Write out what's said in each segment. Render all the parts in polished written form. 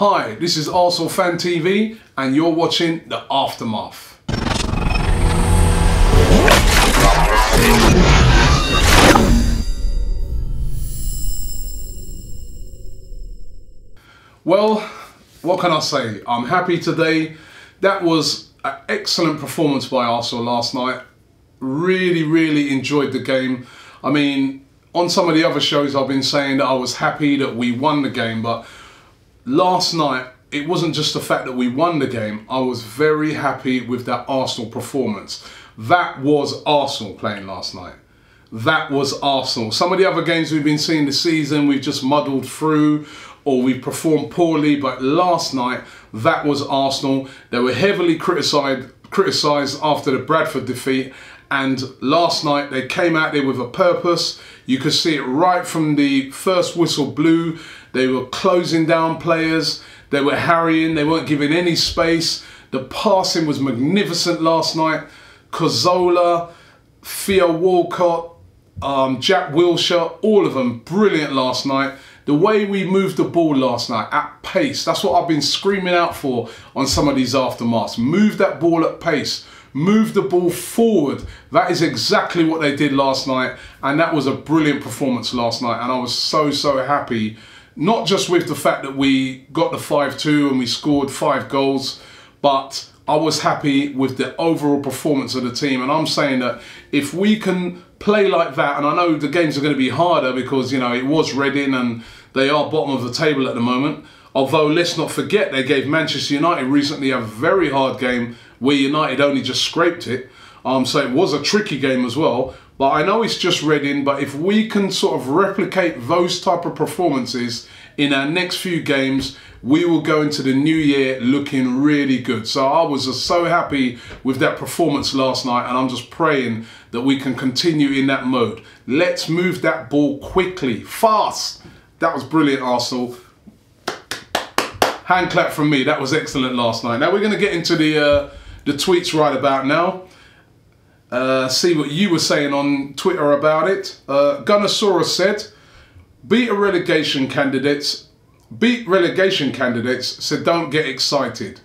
Hi, this is Arsenal Fan TV and you're watching The Aftermath. Well, what can I say? I'm happy today. That was an excellent performance by Arsenal last night. Really enjoyed the game. I mean, on some of the other shows I've been saying that I was happy that we won the game, but last night, it wasn't just the fact that we won the game. I was very happy with that Arsenal performance. That was Arsenal playing last night. That was Arsenal. Some of the other games we've been seeing this season, we've just muddled through or we've performed poorly. But last night, that was Arsenal. They were heavily criticised after the Bradford defeat. And last night, they came out there with a purpose. You could see it right from the first whistle blew. They were closing down players. They were harrying. They weren't giving any space. The passing was magnificent last night. Cazorla, Theo Walcott, Jack Wilshere, all of them brilliant last night. The way we moved the ball last night at pace, that's what I've been screaming out for on some of these aftermaths. Move that ball at pace. Move the ball forward. That is exactly what they did last night. And that was a brilliant performance last night. And I was so happy. Not just with the fact that we got the 5-2 and we scored 5 goals, but I was happy with the overall performance of the team. And I'm saying that if we can play like that, and I know the games are going to be harder because, you know, it was Reading and they are bottom of the table at the moment. Although, let's not forget, they gave Manchester United recently a very hard game where United only just scraped it. So it was a tricky game as well. But I know it's just Reading, but if we can sort of replicate those type of performances in our next few games, we will go into the new year looking really good. So I was just so happy with that performance last night, and I'm just praying that we can continue in that mode. Let's move that ball quickly, fast. That was brilliant, Arsenal. Hand clap from me. That was excellent last night. Now we're going to get into the tweets right about now. See what you were saying on Twitter about it. Gunnosaurus said, beat relegation candidates, so don't get excited.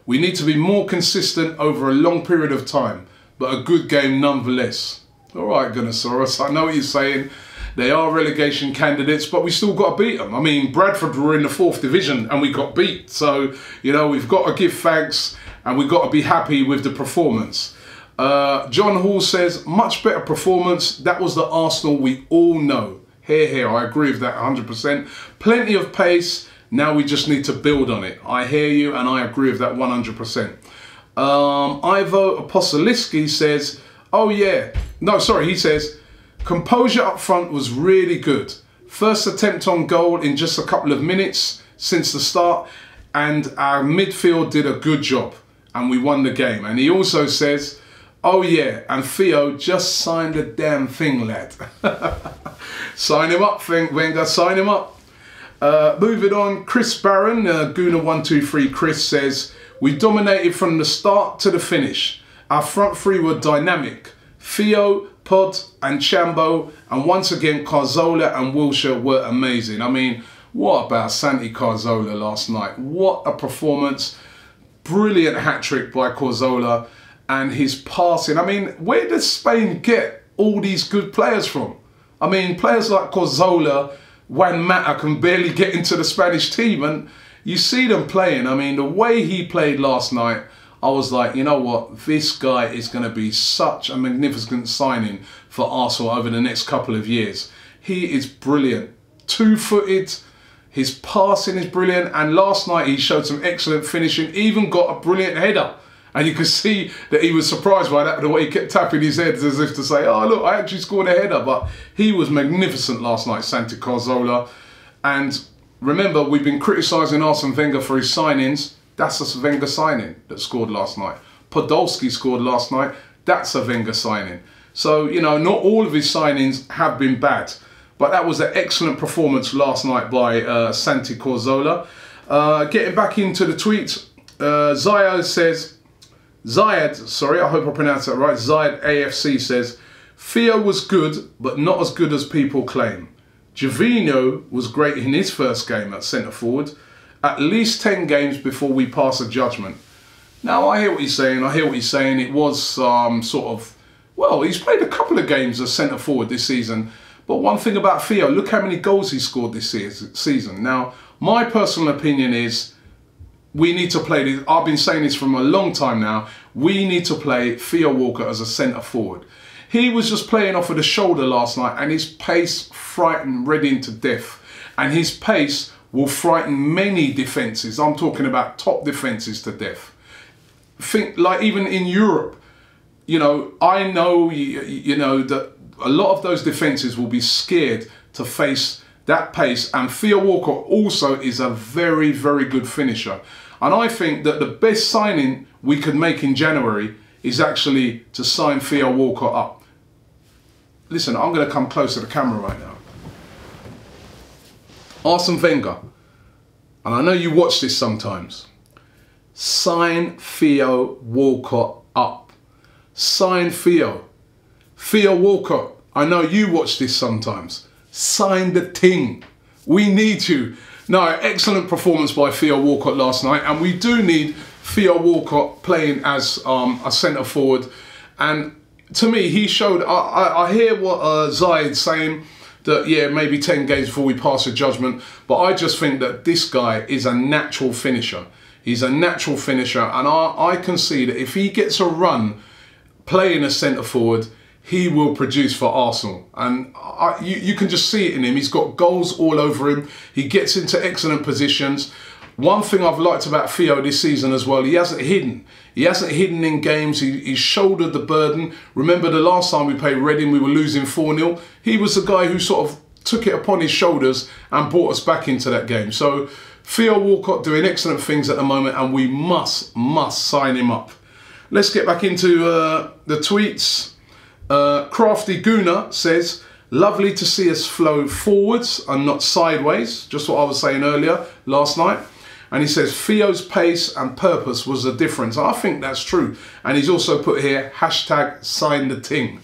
We need to be more consistent over a long period of time, but a good game nonetheless. All right, Gunnosaurus, I know what you're saying. They are relegation candidates, but we still got to beat them. I mean, Bradford were in the 4th division and we got beat. So, you know, we've got to give thanks and we've got to be happy with the performance. John Hall says, much better performance. That was the Arsenal we all know. Here, I agree with that 100%. Plenty of pace. Now we just need to build on it. I hear you and I agree with that 100%. Ivo Apostoliski says, oh yeah. No, sorry, he says, composure up front was really good. First attempt on goal in just a couple of minutes since the start, and our midfield did a good job and we won the game. And he also says, oh yeah, and Theo just signed the damn thing, lad. Sign him up, Wenger, sign him up. Moving on, Chris Barron, Gooner123 Chris says, we dominated from the start to the finish. Our front three were dynamic. Theo, Pod and Chambo, and once again Cazorla and Wilshere were amazing. I mean, what about Santi Cazorla last night? What a performance. Brilliant hat-trick by Cazorla and his passing. I mean, where does Spain get all these good players from? I mean, players like Cazorla, Juan Mata can barely get into the Spanish team, and you see them playing. I mean, the way he played last night, I was like, you know what, this guy is going to be such a magnificent signing for Arsenal over the next couple of years. He is brilliant. Two-footed, his passing is brilliant, and last night he showed some excellent finishing, even got a brilliant header. And you can see that he was surprised by that, the way he kept tapping his head as if to say, oh look, I actually scored a header. But he was magnificent last night, Santi Cazorla. And remember, we've been criticising Arsene Wenger for his signings. That's a Wenger signing that scored last night. Podolski scored last night. That's a Wenger signing. So, you know, not all of his signings have been bad. But that was an excellent performance last night by Santi Cazorla. Getting back into the tweets, Zayad says, sorry, I hope I pronounced that right. Zayad AFC says, Theo was good, but not as good as people claim. Jovino was great in his first game at centre forward. at least 10 games before we pass a judgment. Now, I hear what he's saying. I hear what he's saying. It was sort of, well, he's played a couple of games as centre forward this season. But one thing about Theo, look how many goals he scored this season. Now, my personal opinion is we need to play this. I've been saying this from a long time now. We need to play Theo Walcott as a centre forward. He was just playing off of the shoulder last night, and his pace frightened Reading to death. And his pace will frighten many defences. I'm talking about top defences to death. Think, like, even in Europe, you know, I know, you know, that a lot of those defences will be scared to face that pace. And Theo Walcott also is a very, very good finisher. And I think that the best signing we could make in January is actually to sign Theo Walcott up. Listen, I'm going to come close to the camera right now. Arsene Wenger, and I know you watch this sometimes, sign Theo Walcott up. Sign Theo. Theo Walcott, I know you watch this sometimes. Sign the ting. We need you. No, excellent performance by Theo Walcott last night, and we do need Theo Walcott playing as a centre forward. And to me, he showed, I hear what Zayed's saying, that yeah, maybe 10 games before we pass a judgment, but I just think that this guy is a natural finisher. He's a natural finisher, and I can see that if he gets a run playing a centre forward, he will produce for Arsenal. And you can just see it in him. He's got goals all over him. He gets into excellent positions. One thing I've liked about Theo this season as well, he hasn't hidden. He hasn't hidden in games. He's shouldered the burden. Remember the last time we played Reading, we were losing 4-0. He was the guy who sort of took it upon his shoulders and brought us back into that game. So Theo Walcott doing excellent things at the moment, and we must sign him up. Let's get back into the tweets. Crafty Gooner says, lovely to see us flow forwards and not sideways. Just what I was saying earlier last night. And he says, Theo's pace and purpose was the difference. I think that's true. And he's also put here, hashtag sign the ting.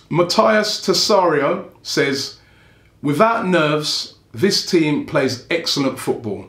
Matthias Tesario says, without nerves, this team plays excellent football.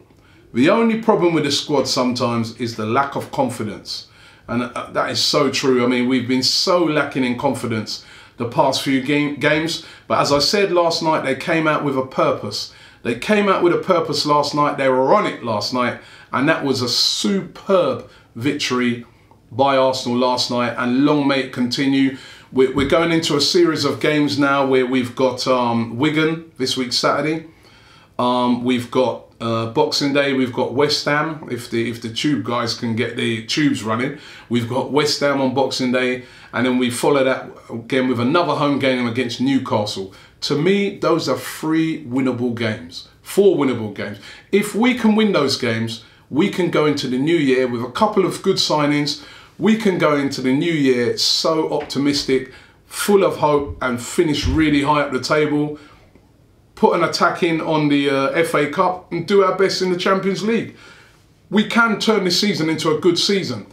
The only problem with the squad sometimes is the lack of confidence. And that is so true. I mean, we've been so lacking in confidence the past few games. But as I said last night, they came out with a purpose. They came out with a purpose last night. They were on it last night. And that was a superb victory by Arsenal last night. And long may it continue. We're going into a series of games now where we've got Wigan this week, Saturday. We've got Boxing Day, we've got West Ham, if the tube guys can get the tubes running. We've got West Ham on Boxing Day, and then we follow that again with another home game against Newcastle. To me, those are 3 winnable games, 4 winnable games. If we can win those games, we can go into the new year with a couple of good signings. We can go into the new year so optimistic, full of hope, and finish really high up the table. Put an attack in on the FA Cup and do our best in the Champions League. We can turn this season into a good season.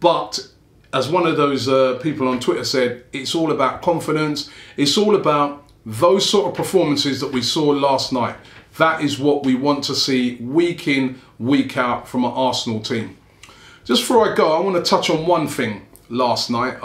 But as one of those people on Twitter said, it's all about confidence. It's all about those sort of performances that we saw last night. That is what we want to see week in, week out from an Arsenal team. Just before I go, I want to touch on one thing last night.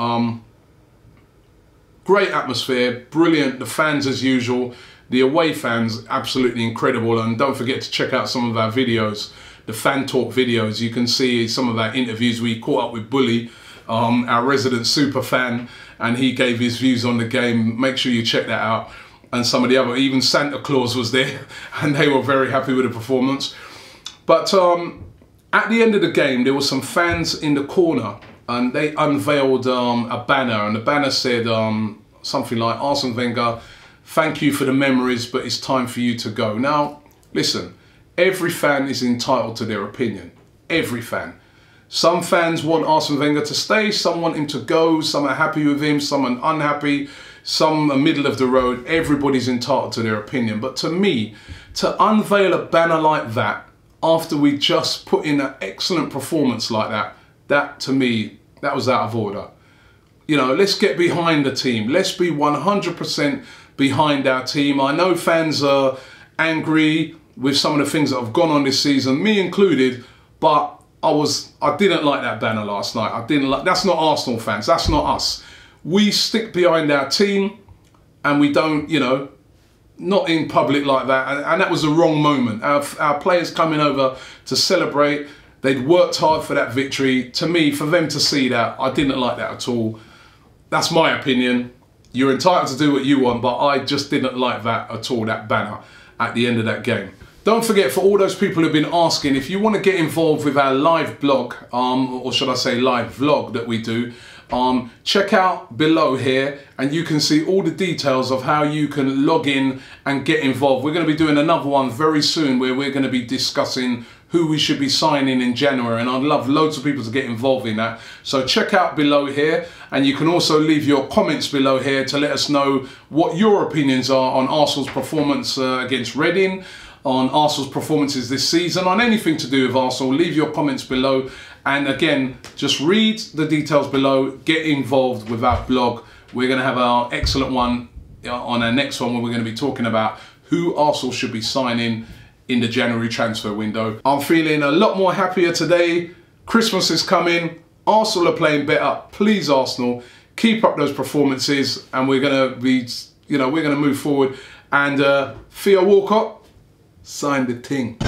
Great atmosphere, brilliant. The fans as usual. The away fans, absolutely incredible. And don't forget to check out some of our videos, the fan talk videos. You can see some of our interviews. We caught up with Bully, our resident super fan, and he gave his views on the game. Make sure you check that out. And some of the other, even Santa Claus was there, and they were very happy with the performance. But at the end of the game, there were some fans in the corner, and they unveiled a banner, and the banner said something like, Arsene Wenger, thank you for the memories, but it's time for you to go. Now, listen, every fan is entitled to their opinion. Every fan. Some fans want Arsene Wenger to stay, some want him to go, some are happy with him, some are unhappy, some are middle of the road. Everybody's entitled to their opinion. But to me, to unveil a banner like that, after we just put in an excellent performance like that, that to me, that was out of order. You know, let's get behind the team. Let's be 100% behind our team. I know fans are angry. with some of the things that have gone on this season, me included, but I didn't like that banner last night. I didn't like, that's not Arsenal fans, that's not us. We stick behind our team and we don't, you know, not in public like that, and that was the wrong moment. Our players coming over to celebrate, they'd worked hard for that victory. To me, for them to see that, I didn't like that at all. That's my opinion. You're entitled to do what you want, but I just didn't like that at all, that banner at the end of that game. Don't forget, for all those people who've been asking, if you want to get involved with our live blog, or should I say live vlog that we do, check out below here and you can see all the details of how you can log in and get involved. We're going to be doing another one very soon where we're going to be discussing who we should be signing in January, and I'd love loads of people to get involved in that. So check out below here, and you can also leave your comments below here to let us know what your opinions are on Arsenal's performance against Reading, on Arsenal's performances this season, on anything to do with Arsenal. Leave your comments below, and again, just read the details below, get involved with our blog. We're going to have our excellent one on our next one, where we're going to be talking about who Arsenal should be signing in the January transfer window. I'm feeling a lot more happier today. Christmas is coming, Arsenal are playing better. Please, Arsenal, keep up those performances, and we're going to be, you know, we're going to move forward. And Theo Walcott, sign the ting.